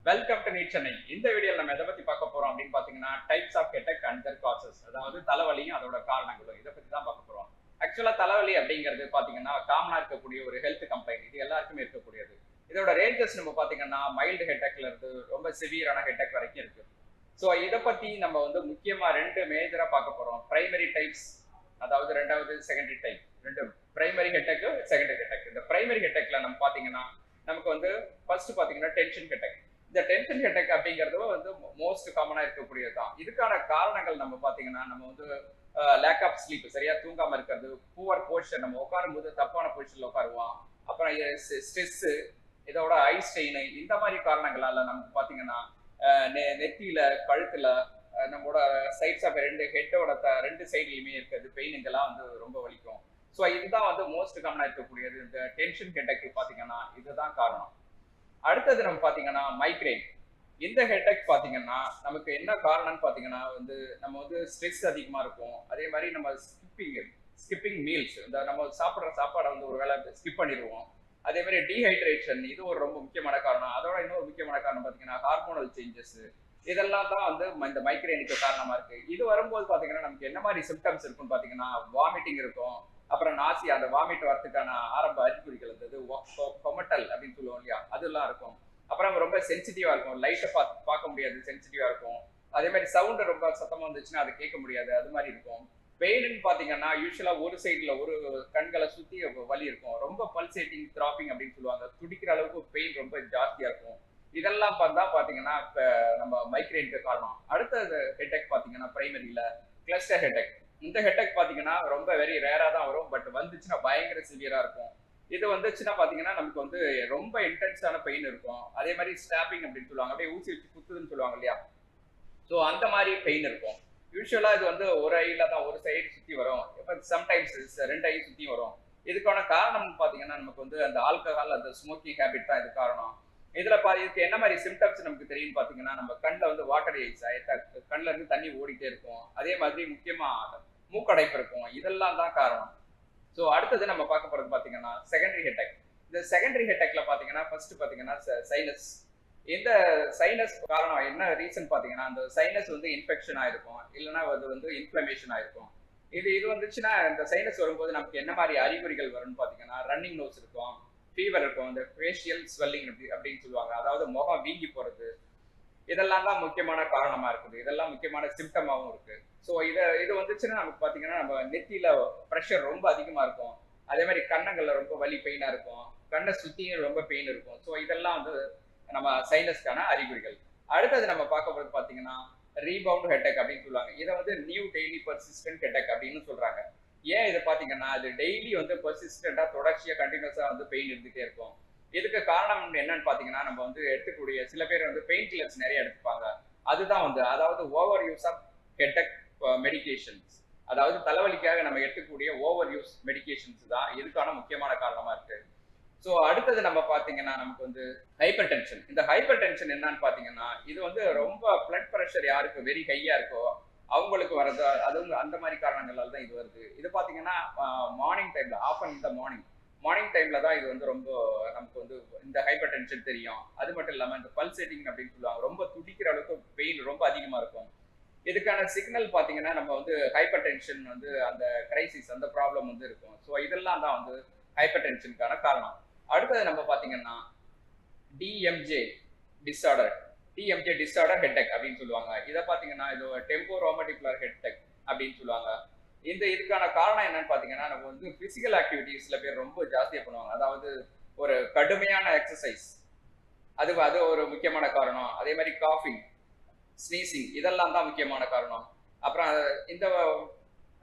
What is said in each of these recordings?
Welcome to NEET Chennai. இந்த வீடியோல நம்ம எதை பத்தி பார்க்க போறோம் அப்படின்னு பாத்தீங்கன்னா types of headache and their causes. அதாவது தலைவலியும் அதோட காரணங்களும் இதை பத்தி தான் பார்க்க போறோம். ஆக்சுவலா தலைவலி அப்படிங்கிறது பாத்தீங்கன்னா காமனா இருக்கக்கூடிய ஒரு ஹெல்த் கம்ப்ளைண்ட். இது எல்லாருக்குமே இருக்கக்கூடியது. இதோட ரேஞ்சஸ் நம்ம பாத்தீங்கன்னா மைல்டு ஹெட்டேக்ல இருந்து ரொம்ப சிவியரான ஹெட்டேக் வரைக்கும் இருக்கு. ஸோ இதை பத்தி நம்ம வந்து முக்கியமா ரெண்டு மேஜரா பார்க்க போறோம். பிரைமரி டைப்ஸ், அதாவது ரெண்டாவது செகண்டரி டைப். ரெண்டு பிரைமரி ஹெட்டேக், செகண்டரி ஹெட்டேக். இந்த பிரைமரி ஹெட்டேக்ல நம்ம பாத்தீங்கன்னா நமக்கு வந்து ஃபர்ஸ்ட் பாத்தீங்கன்னா டென்ஷன் ஹெட்டேக். இந்த டென்ஷன் ஹெட்டேக் அப்படிங்கிறது வந்து மோஸ்ட் காமனா இருக்கக்கூடியது தான். இதுக்கான காரணங்கள் நம்ம பாத்தீங்கன்னா நம்ம வந்து லேக் ஆஃப் ஸ்லீப், சரியா தூங்காம இருக்கிறது, புவர் போஸ்டர், நம்ம உட்காரும் போது தப்பான பொசிஷன்ல உட்காருவோம், அப்புறம் ஸ்ட்ரெஸ், இதோட ஐ ஸ்ட்ரெயின், இந்த மாதிரி காரணங்களால நமக்கு பாத்தீங்கன்னா நெத்தியில, கழுத்துல, நம்மளோட சைட்ஸ் ஆஃப் ரெண்டு ஹெட்டோட ரெண்டு சைட்லயுமே இருக்கிறது பெயினுங்கெல்லாம் வந்து ரொம்ப வலிக்கும். ஸோ இதுதான் வந்து மோஸ்ட் காமனா இருக்கக்கூடியது. இந்த டென்ஷன் ஹெட்டேக் பாத்தீங்கன்னா இதுதான் காரணம். அடுத்தது நம்ம பாத்தீங்கன்னா மைக்ரேன். இந்த ஹெட்டேக் பாத்தீங்கன்னா நமக்கு என்ன காரணம்னு பாத்தீங்கன்னா வந்து நம்ம வந்து ஸ்ட்ரெஸ் அதிகமா இருக்கும். அதே மாதிரி நம்ம ஸ்கிப்பிங் மீல்ஸ், இந்த நம்ம சாப்பிடுற சாப்பாடை வந்து ஒரு வேளை ஸ்கிப் பண்ணிடுவோம். அதே மாதிரி டீஹைட்ரேஷன், இது ஒரு ரொம்ப முக்கியமான காரணம். அதோட இன்னொரு முக்கியமான காரணம் பாத்தீங்கன்னா ஹார்மோனல் சேஞ்சஸ். இதெல்லாம் தான் வந்து இந்த மைக்ரேனுக்கு காரணமா இருக்கு. இது வரும்போது பாத்தீங்கன்னா நமக்கு என்ன மாதிரி சிம்டம்ஸ் இருக்குன்னு பாத்தீங்கன்னா வாமிட்டிங் இருக்கும், அப்புறம் நாசி, அந்த வாமிட் வரதுக்கான ஆரம்ப அறிகுறிகள் இருந்தது, கொமட்டல் அப்படின்னு சொல்லுவோம் இல்லையா, அதெல்லாம் இருக்கும். அப்புறம் ரொம்ப சென்சிட்டிவா இருக்கும், லைட்டை பார்க்க முடியாது, சென்சிட்டிவா இருக்கும். அதே மாதிரி சவுண்ட் ரொம்ப சத்தமா வந்துச்சுன்னா அதை கேட்க முடியாது, அது மாதிரி இருக்கும். பெயின்னு பாத்தீங்கன்னா யூஸ்வலா ஒரு சைடுல ஒரு கண்களை சுத்தி வலி இருக்கும், ரொம்ப பல்சேட்டிங் த்ராப்பிங் அப்படின்னு சொல்லுவாங்க, துடிக்கிற அளவுக்கு பெயின் ரொம்ப ஜாஸ்தியா இருக்கும். இதெல்லாம் பார்த்தா பாத்தீங்கன்னா இப்ப நம்ம மைக்ரேனுக்கு காரணம். அடுத்த ஹெட்டேக் பாத்தீங்கன்னா பிரைமரியில கிளஸ்டர் ஹெட்டேக். இந்த ஹெட்டேக் பாத்தீங்கன்னா ரொம்ப வெரி ரேரா தான் வரும், பட் வந்துச்சுன்னா பயங்கர சிவியரா இருக்கும். இது வந்துச்சுன்னா பாத்தீங்கன்னா நமக்கு வந்து ரொம்ப இன்டென்ஸான பெயின் இருக்கும். அதே மாதிரி ஸ்டாப்பிங் அப்படின்னு சொல்லுவாங்க, அப்படியே ஊசி வச்சு குத்துதுன்னு சொல்லுவாங்க இல்லையா, ஸோ அந்த மாதிரி பெயின் இருக்கும். யூஸ்வலா இது வந்து ஒரு ஐல தான், ஒரு சைடு சுத்தி வரும், சம்டைம்ஸ் ரெண்டு ஐ சுத்தி வரும். இதுக்கான காரணம் பாத்தீங்கன்னா நமக்கு வந்து அந்த ஆல்கஹால், அந்த ஸ்மோக்கிங் ஹேபிட் தான் இது காரணம். இதுல இதுக்கு என்ன மாதிரி சிம்டம்ஸ் நமக்கு தெரியும் பாத்தீங்கன்னா நம்ம கண்ணில் வந்து வாட்டர் ஐஸ், கண்ணில் இருந்து தண்ணி ஓடிட்டே இருக்கும். அதே மாதிரி முக்கியமா மூக்கடைப்பு இருக்கும். இதெல்லாம் தான் காரணம். ஸோ அடுத்தது நம்ம பார்க்க போறது பாத்தீங்கன்னா செகண்டரி ஹெட்டேக். இந்த செகண்டரி ஹெட்டேக்ல பாத்தீங்கன்னா ஃபர்ஸ்ட் பாத்தீங்கன்னா சைனஸ். இந்த சைனஸ் காரணம் என்ன ரீசன் பாத்தீங்கன்னா அந்த சைனஸ் வந்து இன்ஃபெக்ஷன் ஆயிருக்கும், இல்லைன்னா அது வந்து இன்ஃபிளமேஷன் ஆயிருக்கும். இது வந்துச்சுன்னா இந்த சைனஸ் வரும்போது நமக்கு என்ன மாதிரி அறிகுறிகள் வரும்னு பாத்தீங்கன்னா ரன்னிங் நோஸ் இருக்கும், ஃபீவர் இருக்கும், இந்த ஃபேஷியல் ஸ்வெல்லிங் அப்படின்னு சொல்லுவாங்க, அதாவது முகம் வீங்கி போறது. இதெல்லாம் தான் முக்கியமான காரணமா இருக்குது. இதெல்லாம் முக்கியமான சிம்டமாவும் இருக்கு. ஸோ இது வந்துச்சுன்னா நமக்கு பாத்தீங்கன்னா நம்ம நெத்தியில ப்ரெஷர் ரொம்ப அதிகமா இருக்கும். அதே மாதிரி கண்ணங்கள்ல ரொம்ப வலி பெயினா இருக்கும், கண்ணை சுத்தியும் ரொம்ப பெயின் இருக்கும். ஸோ இதெல்லாம் வந்து நம்ம சைனஸ்க்கான அறிகுறிகள். அடுத்தது நம்ம பார்க்க போறது பாத்தீங்கன்னா ரீபவுண்ட் ஹெட்டேக் அப்படின்னு சொல்லுவாங்க. இதை வந்து நியூ டெய்லி பர்சிஸ்டன்ட் ஹெட்டேக் அப்படின்னு சொல்றாங்க. ஏன் இதை பாத்தீங்கன்னா அது டெய்லி வந்து பர்சிஸ்டண்டா தொடர்ச்சியா கண்டினியூஸா வந்து பெயின் இருந்துட்டே இருக்கும். இதுக்கு காரணம் என்னன்னு பாத்தீங்கன்னா நம்ம வந்து எடுத்துக்கூடிய சில பேர் வந்து பெயின் கில்லர்ஸ் நிறைய எடுத்துப்பாங்க. அதுதான் வந்து அதாவது over use of headache medications, அதாவது தலைவலிக்காக நம்ம எடுத்துக்கூடிய ஓவர் யூஸ் மெடிகேஷன்ஸ் தான் இதுக்கான முக்கியமான காரணமா இருக்கு. ஸோ அடுத்தது நம்ம பாத்தீங்கன்னா நமக்கு வந்து ஹைப்பர் டென்ஷன். இந்த ஹைப்பர் டென்ஷன் என்னன்னு பாத்தீங்கன்னா இது வந்து ரொம்ப பிளட் ப்ரெஷர் யாருக்கு வெரி ஹையா இருக்கோ அவங்களுக்கு வரது, அதுவும் அந்த மாதிரி காரணங்களால தான் இது வருது. இது பாத்தீங்கன்னா மார்னிங் டைம்ல, ஆஃபன் இந்த மார்னிங் டைம்ல தான் இது வந்து ரொம்ப நமக்கு வந்து இந்த ஹைப்பர் டென்ஷன் தெரியும். அது மட்டும் இல்லாம இந்த பல்சேட்டிங் அப்படின்னு சொல்லுவாங்க, ரொம்ப துடிக்கிற அளவுக்கு பெயின் ரொம்ப அதிகமா இருக்கும். இதுக்கான சிக்னல் பாத்தீங்கன்னா நம்ம வந்து ஹைப்பர் டென்ஷன் வந்து அந்த கிரைசிஸ், அந்த ப்ராப்ளம் வந்து இருக்கும். ஸோ இதெல்லாம் தான் வந்து ஹைப்பர் டென்ஷனுக்கான காரணம். அடுத்தது நம்ம பாத்தீங்கன்னா TMJ disorder. TMJ disorder headache அப்படின்னு சொல்லுவாங்க. இதை பாத்தீங்கன்னா இது டெம்போரோமடிகுலர் ஹெட்டேக் அப்படின்னு சொல்லுவாங்க. இதுக்கான காரணம் என்னன்னு பாத்தீங்கன்னா நம்ம வந்து பிசிக்கல் ஆக்டிவிட்டி சில பேர் ரொம்ப ஜாஸ்தியா பண்ணுவாங்க, அதாவது ஒரு கடுமையான எக்ஸசைஸ், அது ஒரு முக்கியமான காரணம். அதே மாதிரி காஃபிங், ஸ்னீசிங், இதெல்லாம் தான் முக்கியமான காரணம். அப்புறம் இந்த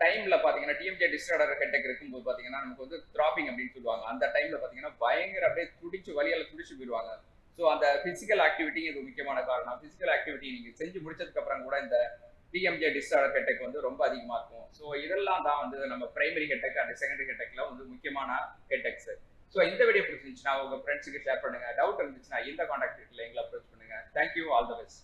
டைம்ல பாத்தீங்கன்னா டிஎம்ஜே டிஸார்டர் ஹெட்டேக் இருக்கும்போது பாத்தீங்கன்னா நமக்கு வந்து த்ராப்பிங் அப்படின்னு சொல்லுவாங்க. அந்த டைம்ல பாத்தீங்கன்னா பயங்கர அப்படியே துடிச்சு வலியால துடிச்சு போயிடுவாங்க. ஸோ அந்த பிசிக்கல் ஆக்டிவிட்டி இது முக்கியமான காரணம். பிசிக்கல் ஆக்டிவிட்டி நீங்க செஞ்சு முடிச்சதுக்கு அப்புறம் கூட இந்த டிஎம்ஜே டிஸார்டர் ஹெட்டேக் வந்து ரொம்ப அதிகமா இருக்கும். ஸோ இதெல்லாம் தான் வந்து நம்ம பிரைமரி ஹெட்டேக் அண்ட் செகண்டரி ஹெட்டேக்ல வந்து முக்கியமான ஹெட்டேக்ஸ். ஸோ இந்த வீடியோ பிடிச்சிருந்துச்சுன்னா உங்க ஃப்ரெண்ட்ஸுக்கு ஷேர் பண்ணுங்க. டவுட் இருந்துச்சுன்னா இந்த கான்டாக்ட் எங்களை அப்ரோச் பண்ணுங்க. Thank you, all the best.